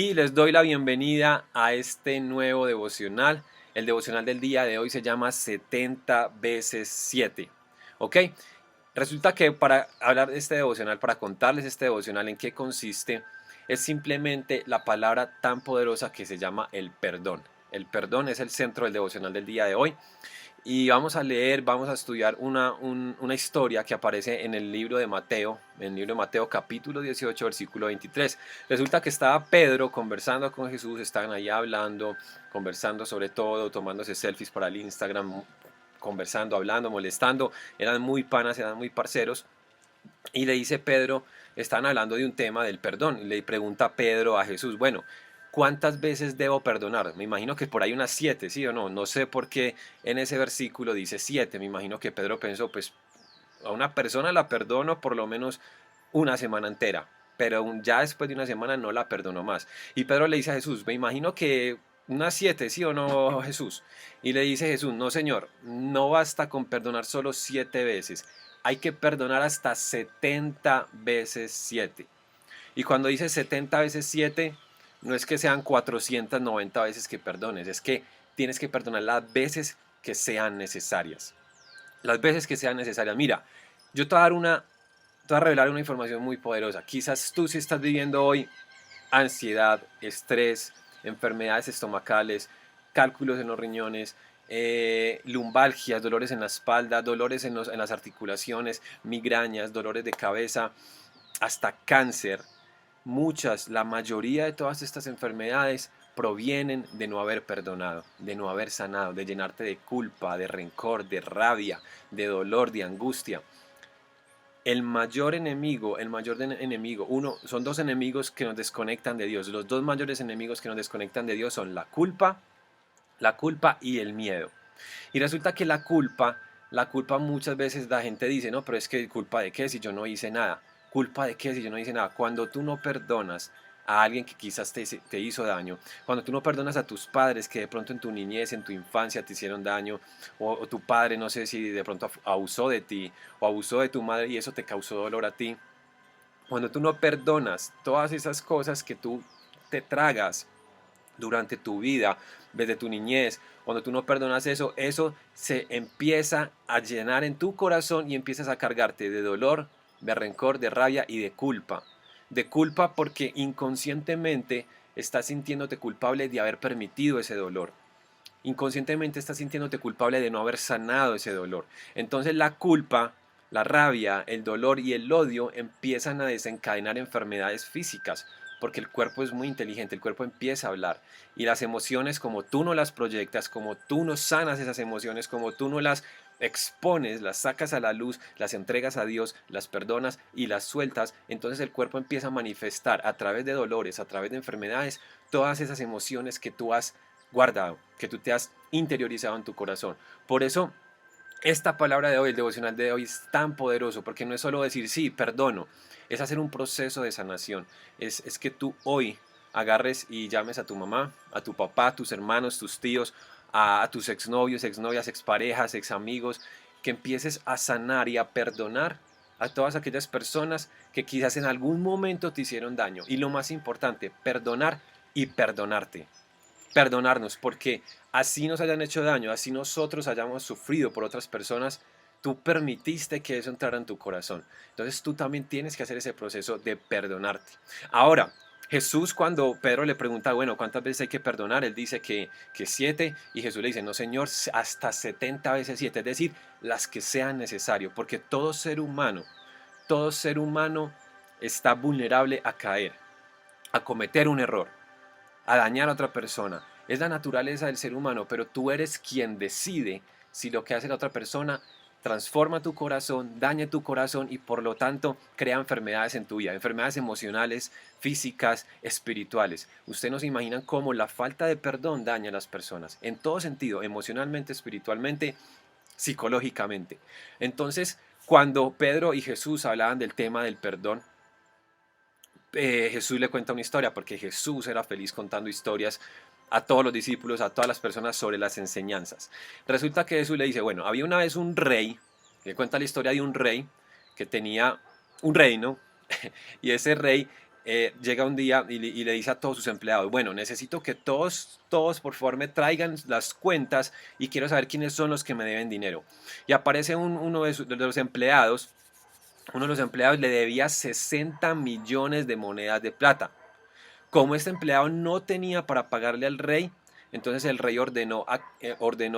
Y les doy la bienvenida a este nuevo devocional. El devocional del día de hoy se llama 70 veces 7. ¿Ok? Resulta que para hablar de este devocional, para contarles este devocional en qué consiste, es simplemente la palabra tan poderosa que se llama el perdón. El perdón es el centro del devocional del día de hoy. Y vamos a leer, vamos a estudiar una historia que aparece en el libro de Mateo, en el libro de Mateo capítulo 18, versículo 23. Resulta que estaba Pedro conversando con Jesús, estaban ahí hablando, conversando sobre todo, tomándose selfies para el Instagram, conversando, hablando, molestando, eran muy panas, eran muy parceros. Y le dice Pedro, están hablando de un tema del perdón. Y le pregunta Pedro a Jesús, bueno, ¿cuántas veces debo perdonar? Me imagino que por ahí unas 7, ¿sí o no? No sé por qué en ese versículo dice 7. Me imagino que Pedro pensó, pues a una persona la perdono por lo menos una semana entera, pero ya después de una semana no la perdono más. Y Pedro le dice a Jesús, me imagino que unas 7, ¿sí o no, Jesús? Y le dice Jesús, no, Señor, no basta con perdonar solo 7 veces, hay que perdonar hasta 70 veces 7. Y cuando dice 70 veces 7, no es que sean 490 veces que perdones, es que tienes que perdonar las veces que sean necesarias. Las veces que sean necesarias. Mira, yo te voy a revelar una información muy poderosa. Quizás tú si estás viviendo hoy ansiedad, estrés, enfermedades estomacales, cálculos en los riñones, lumbalgias, dolores en la espalda, dolores en las articulaciones, migrañas, dolores de cabeza, hasta cáncer. La mayoría de todas estas enfermedades provienen de no haber perdonado, de no haber sanado, de llenarte de culpa, de rencor, de rabia, de dolor, de angustia. Son dos enemigos que nos desconectan de Dios. Los dos mayores enemigos que nos desconectan de Dios son la culpa y el miedo. Y resulta que la culpa muchas veces la gente dice, no, pero es que culpa de qué si yo no hice nada. ¿Culpa de qué si yo no hice nada? Cuando tú no perdonas a alguien que quizás te hizo daño, cuando tú no perdonas a tus padres que de pronto en tu niñez, en tu infancia te hicieron daño, o tu padre no sé si de pronto abusó de ti, o abusó de tu madre y eso te causó dolor a ti, cuando tú no perdonas todas esas cosas que tú te tragas durante tu vida, desde tu niñez, cuando tú no perdonas eso, eso se empieza a llenar en tu corazón y empiezas a cargarte de dolor, de rencor, de rabia y de culpa. De culpa porque inconscientemente estás sintiéndote culpable de haber permitido ese dolor. Inconscientemente estás sintiéndote culpable de no haber sanado ese dolor. Entonces la culpa, la rabia, el dolor y el odio empiezan a desencadenar enfermedades físicas, porque el cuerpo es muy inteligente, el cuerpo empieza a hablar y las emociones como tú no las proyectas, como tú no sanas esas emociones, como tú no las expones, las sacas a la luz, las entregas a Dios, las perdonas y las sueltas, entonces el cuerpo empieza a manifestar a través de dolores, a través de enfermedades, todas esas emociones que tú has guardado, que tú te has interiorizado en tu corazón. Por eso, esta palabra de hoy, el devocional de hoy es tan poderoso, porque no es solo decir sí, perdono, es hacer un proceso de sanación. Es que tú hoy agarres y llames a tu mamá, a tu papá, a tus hermanos, tus tíos, a tus exnovios, exnovias, exparejas, examigos, que empieces a sanar y a perdonar a todas aquellas personas que quizás en algún momento te hicieron daño. Y lo más importante, perdonar y perdonarte, perdonarnos, porque así nos hayan hecho daño, así nosotros hayamos sufrido por otras personas, tú permitiste que eso entrara en tu corazón. Entonces tú también tienes que hacer ese proceso de perdonarte. Ahora, Jesús cuando Pedro le pregunta, bueno, ¿cuántas veces hay que perdonar? Él dice que 7 y Jesús le dice, no Señor, hasta 70 veces 7, es decir, las que sean necesario, porque todo ser humano está vulnerable a caer, a cometer un error, a dañar a otra persona. Es la naturaleza del ser humano, pero tú eres quien decide si lo que hace la otra persona transforma tu corazón, daña tu corazón y por lo tanto crea enfermedades en tu vida, enfermedades emocionales, físicas, espirituales. Ustedes no se imaginan cómo la falta de perdón daña a las personas, en todo sentido, emocionalmente, espiritualmente, psicológicamente. Entonces, cuando Pedro y Jesús hablaban del tema del perdón, Jesús le cuenta una historia, porque Jesús era feliz contando historias a todos los discípulos, a todas las personas sobre las enseñanzas. Resulta que Jesús le dice, bueno, había una vez un rey, que cuenta la historia de un rey que tenía un reino, y ese rey llega un día y le dice a todos sus empleados, bueno, necesito que todos por favor me traigan las cuentas y quiero saber quiénes son los que me deben dinero. Y aparece uno de los empleados, uno de los empleados le debía 60 millones de monedas de plata. Como este empleado no tenía para pagarle al rey, entonces el rey ordenó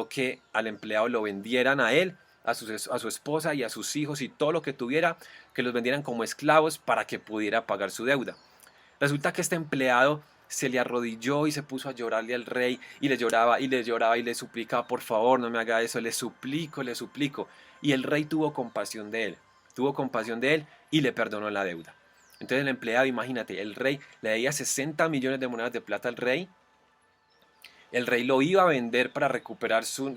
que al empleado lo vendieran a él, a su esposa y a sus hijos y todo lo que tuviera, que los vendieran como esclavos para que pudiera pagar su deuda. Resulta que este empleado se le arrodilló y se puso a llorarle al rey y le lloraba y le lloraba y le suplicaba, por favor, no me haga eso, le suplico, le suplico. Y el rey tuvo compasión de él y le perdonó la deuda. Entonces el empleado, imagínate, el rey le debía 60 millones de monedas de plata al rey. El rey lo iba a vender para recuperar su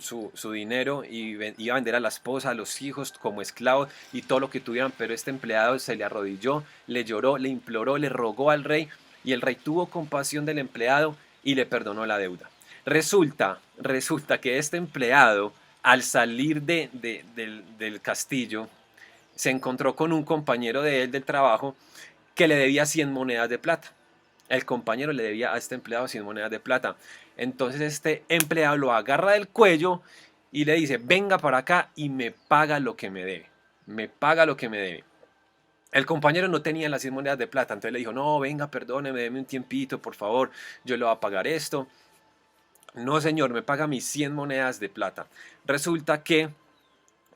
dinero y iba a vender a la esposa, a los hijos como esclavos y todo lo que tuvieran, pero este empleado se le arrodilló, le lloró, le imploró, le rogó al rey y el rey tuvo compasión del empleado y le perdonó la deuda. Resulta que este empleado, al salir del castillo, se encontró con un compañero de él del trabajo que le debía 100 monedas de plata. El compañero le debía a este empleado 100 monedas de plata. Entonces este empleado lo agarra del cuello y le dice, venga para acá y me paga lo que me debe. Me paga lo que me debe. El compañero no tenía las 100 monedas de plata, entonces le dijo, no, venga, perdóneme, deme un tiempito, por favor, yo le voy a pagar esto. No, señor, me paga mis 100 monedas de plata. Resulta que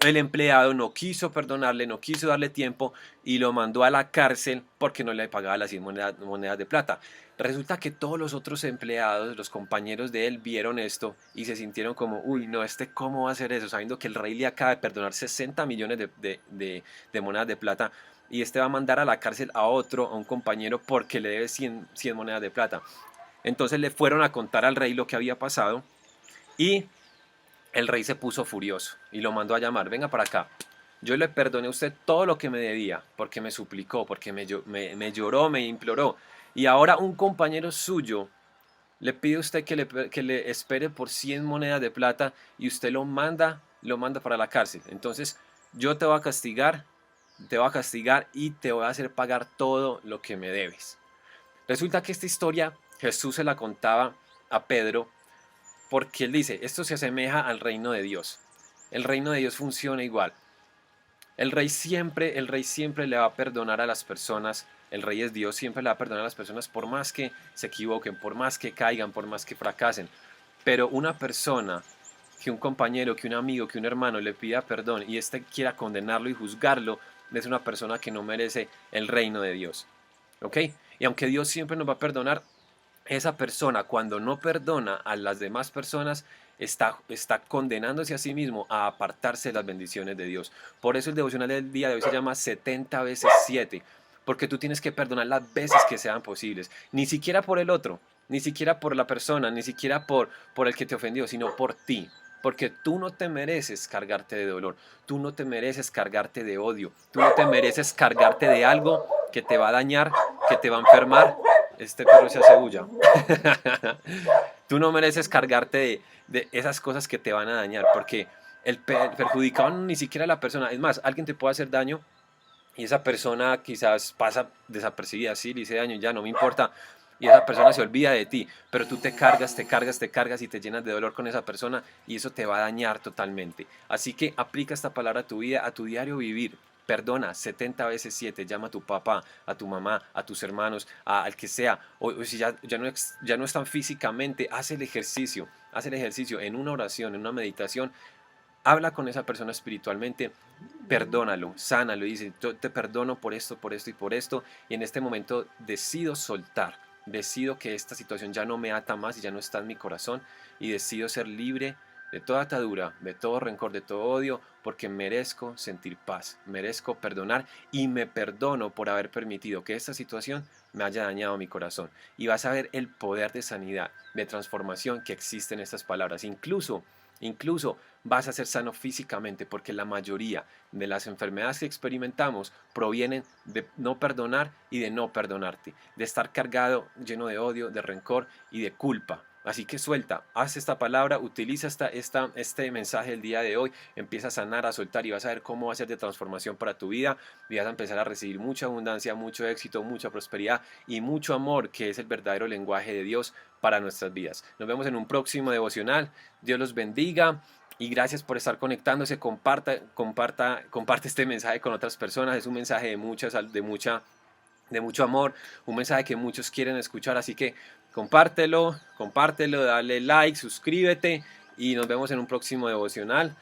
el empleado no quiso perdonarle, no quiso darle tiempo y lo mandó a la cárcel porque no le pagaba las 100 monedas de plata. Resulta que todos los otros empleados, los compañeros de él, vieron esto y se sintieron como, uy, no, ¿cómo va a hacer eso? Sabiendo que el rey le acaba de perdonar 60 millones de monedas de plata y va a mandar a la cárcel a un compañero porque le debe 100 monedas de plata. Entonces le fueron a contar al rey lo que había pasado y el rey se puso furioso y lo mandó a llamar, venga para acá. Yo le perdoné a usted todo lo que me debía, porque me suplicó, porque me lloró, me imploró. Y ahora un compañero suyo le pide a usted que le espere por 100 monedas de plata y usted lo manda para la cárcel. Entonces yo te voy a castigar y te voy a hacer pagar todo lo que me debes. Resulta que esta historia Jesús se la contaba a Pedro porque él dice, esto se asemeja al reino de Dios. El reino de Dios funciona igual. El rey siempre le va a perdonar a las personas. El rey es Dios, siempre le va a perdonar a las personas por más que se equivoquen, por más que caigan, por más que fracasen. Pero una persona, que un compañero, que un amigo, que un hermano le pida perdón y éste quiera condenarlo y juzgarlo, es una persona que no merece el reino de Dios. ¿Ok? Y aunque Dios siempre nos va a perdonar, esa persona cuando no perdona a las demás personas está condenándose a sí mismo a apartarse de las bendiciones de Dios. Por eso el devocional del día de hoy se llama 70 veces 7, porque tú tienes que perdonar las veces que sean posibles, ni siquiera por el otro, ni siquiera por la persona, ni siquiera por el que te ofendió, sino por ti. Porque tú no te mereces cargarte de dolor, tú no te mereces cargarte de odio, tú no te mereces cargarte de algo que te va a dañar, que te va a enfermar. Este perro se hace bulla. Tú no mereces cargarte de esas cosas que te van a dañar, porque el perjudicado ni siquiera es la persona. Es más, alguien te puede hacer daño y esa persona quizás pasa desapercibida, sí, le hice daño, ya no me importa, y esa persona se olvida de ti, pero tú te cargas, te cargas, te cargas y te llenas de dolor con esa persona y eso te va a dañar totalmente. Así que aplica esta palabra a tu vida, a tu diario vivir. Perdona 70 veces 7, llama a tu papá, a tu mamá, a tus hermanos, al que sea, o si ya no están físicamente, haz el ejercicio en una oración, en una meditación. Habla con esa persona espiritualmente, perdónalo, sánalo y dice, yo te perdono por esto y por esto, y en este momento decido soltar, decido que esta situación ya no me ata más y ya no está en mi corazón, y decido ser libre de toda atadura, de todo rencor, de todo odio, porque merezco sentir paz, merezco perdonar y me perdono por haber permitido que esta situación me haya dañado mi corazón. Y vas a ver el poder de sanidad, de transformación que existe en estas palabras. Incluso vas a ser sano físicamente, porque la mayoría de las enfermedades que experimentamos provienen de no perdonar y de no perdonarte, de estar cargado, lleno de odio, de rencor y de culpa. Así que suelta, haz esta palabra, utiliza este mensaje del día de hoy, empieza a sanar, a soltar y vas a ver cómo va a ser de transformación para tu vida y vas a empezar a recibir mucha abundancia, mucho éxito, mucha prosperidad y mucho amor, que es el verdadero lenguaje de Dios para nuestras vidas. Nos vemos en un próximo devocional. Dios los bendiga. Y gracias por estar conectándose. Comparte este mensaje con otras personas. Es un mensaje de mucho amor, un mensaje que muchos quieren escuchar. Así que compártelo, dale like, suscríbete y nos vemos en un próximo devocional.